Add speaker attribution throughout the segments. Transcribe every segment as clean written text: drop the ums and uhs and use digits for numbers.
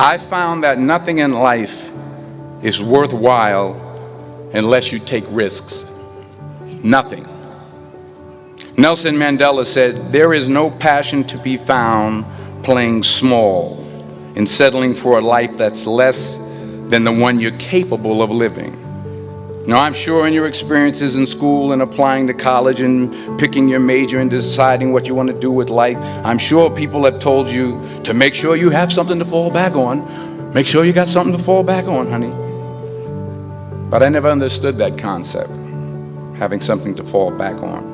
Speaker 1: I found that nothing in life is worthwhile unless you take risks. Nothing. Nelson Mandela said, "There is no passion to be found playing small and settling for a life that's less than the one you're capable of living." Now, I'm sure in your experiences in school and applying to college and picking your major and deciding what you want to do with life, I'm sure people have told you to make sure you have something to fall back on. Make sure you got something to fall back on, honey. But I never understood that concept, having something to fall back on.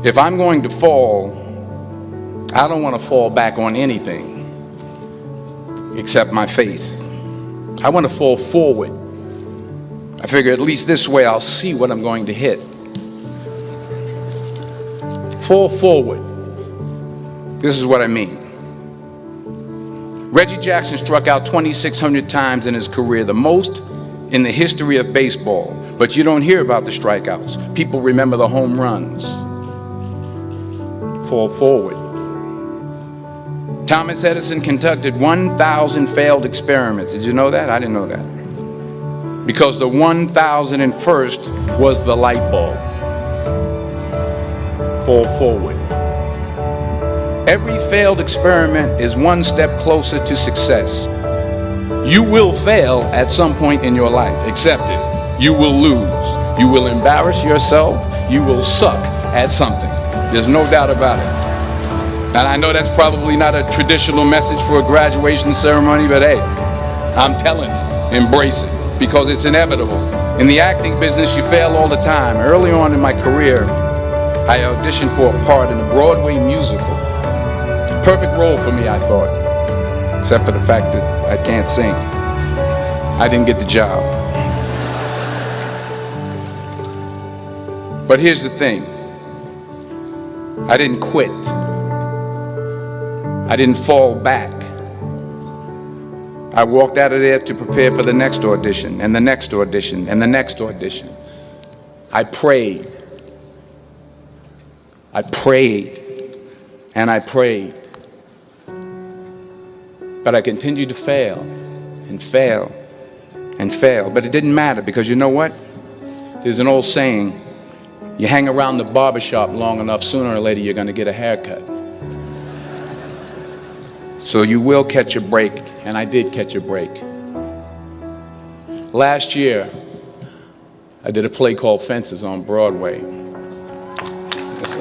Speaker 1: If I'm going to fall, I don't want to fall back on anything except my faith. I want to fall forward. I figure at least this way I'll see what I'm going to hit. Fall forward. This is what I mean. Reggie Jackson struck out 2,600 times in his career, the most in the history of baseball. But you don't hear about the strikeouts. People remember the home runs. Fall forward. Thomas Edison conducted 1,000 failed experiments. Did you know that? I didn't know that. Because the 1,001st was the light bulb. Fall forward. Every failed experiment is one step closer to success. You will fail at some point in your life. Accept it. You will lose. You will embarrass yourself. You will suck at something. There's no doubt about it. And I know that's probably not a traditional message for a graduation ceremony, but hey, I'm telling you, embrace it, because it's inevitable. In the acting business, you fail all the time. Early on in my career, I auditioned for a part in a Broadway musical. Perfect role for me, I thought, except for the fact that I can't sing. I didn't get the job. But here's the thing. I didn't quit. I didn't fall back. I walked out of there to prepare for the next audition, and the next audition, and the next audition. I prayed. I prayed, and I prayed. But I continued to fail, and fail, and fail. But it didn't matter, because you know what? There's an old saying, you hang around the barbershop long enough, sooner or later you're going to get a haircut. So you will catch a break, and I did catch a break. Last year, I did a play called Fences on Broadway.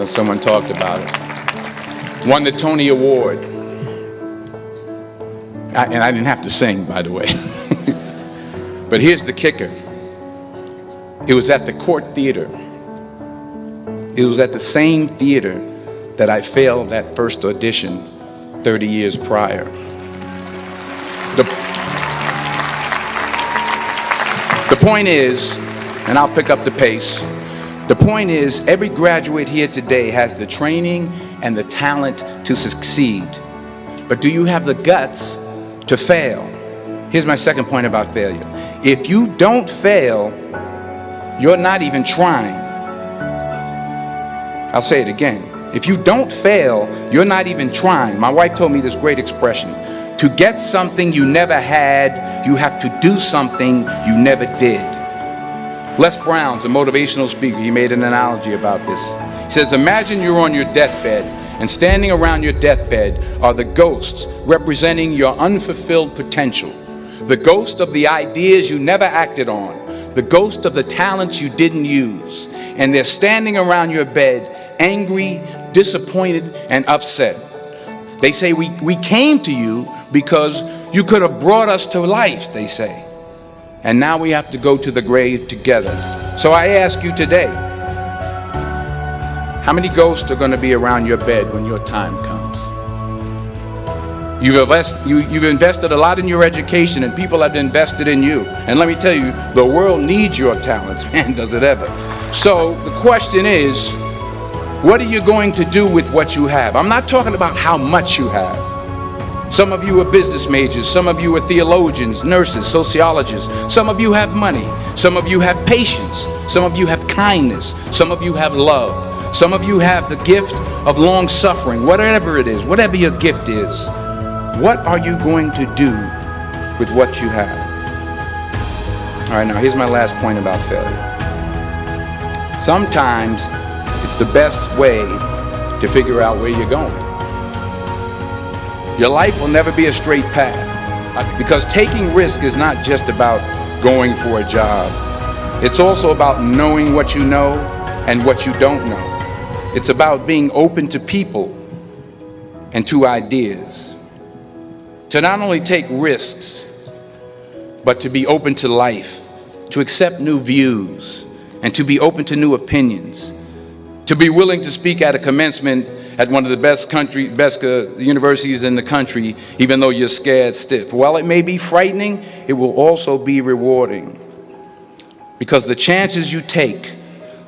Speaker 1: Someone talked about it. Won the Tony Award. And I didn't have to sing, by the way. But here's the kicker. It was at the Court Theater. It was at the same theater that I failed that first audition 30 years prior. The point is, and I'll pick up the pace, the point is every graduate here today has the training and the talent to succeed. But do you have the guts to fail? Here's my second point about failure. If you don't fail, you're not even trying. I'll say it again. If you don't fail, you're not even trying. My wife told me this great expression. To get something you never had, you have to do something you never did. Les Brown's a motivational speaker. He made an analogy about this. He says, imagine you're on your deathbed, and standing around your deathbed are the ghosts representing your unfulfilled potential. The ghost of the ideas you never acted on. The ghost of the talents you didn't use. And they're standing around your bed, angry, disappointed, and upset. They say, we came to you because you could have brought us to life, they say. And now we have to go to the grave together. So I ask you today, how many ghosts are going to be around your bed when your time comes? You've invested a lot in your education, and people have invested in you. And let me tell you, the world needs your talents, man, does it ever. So the question is, what are you going to do with what you have? I'm not talking about how much you have. Some of you are business majors. Some of you are theologians, nurses, sociologists. Some of you have money. Some of you have patience. Some of you have kindness. Some of you have love. Some of you have the gift of long suffering. Whatever it is, whatever your gift is, What are you going to do with what you have? All right, now here's my last point about failure. Sometimes it's the best way to figure out where you're going. Your life will never be a straight path, because taking risk is not just about going for a job. It's also about knowing what you know and what you don't know. It's about being open to people and to ideas. To not only take risks, but to be open to life, to accept new views, and to be open to new opinions, to be willing to speak at a commencement at one of the best universities in the country, even though you're scared stiff. While it may be frightening, it will also be rewarding. Because the chances you take,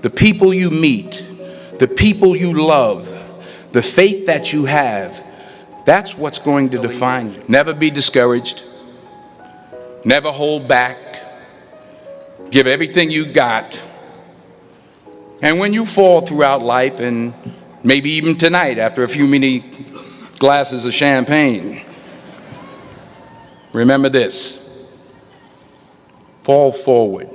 Speaker 1: the people you meet, the people you love, the faith that you have, that's what's going to define you. Never be discouraged. Never hold back. Give everything you got. And when you fall throughout life, and maybe even tonight after a few many glasses of champagne, remember this: fall forward.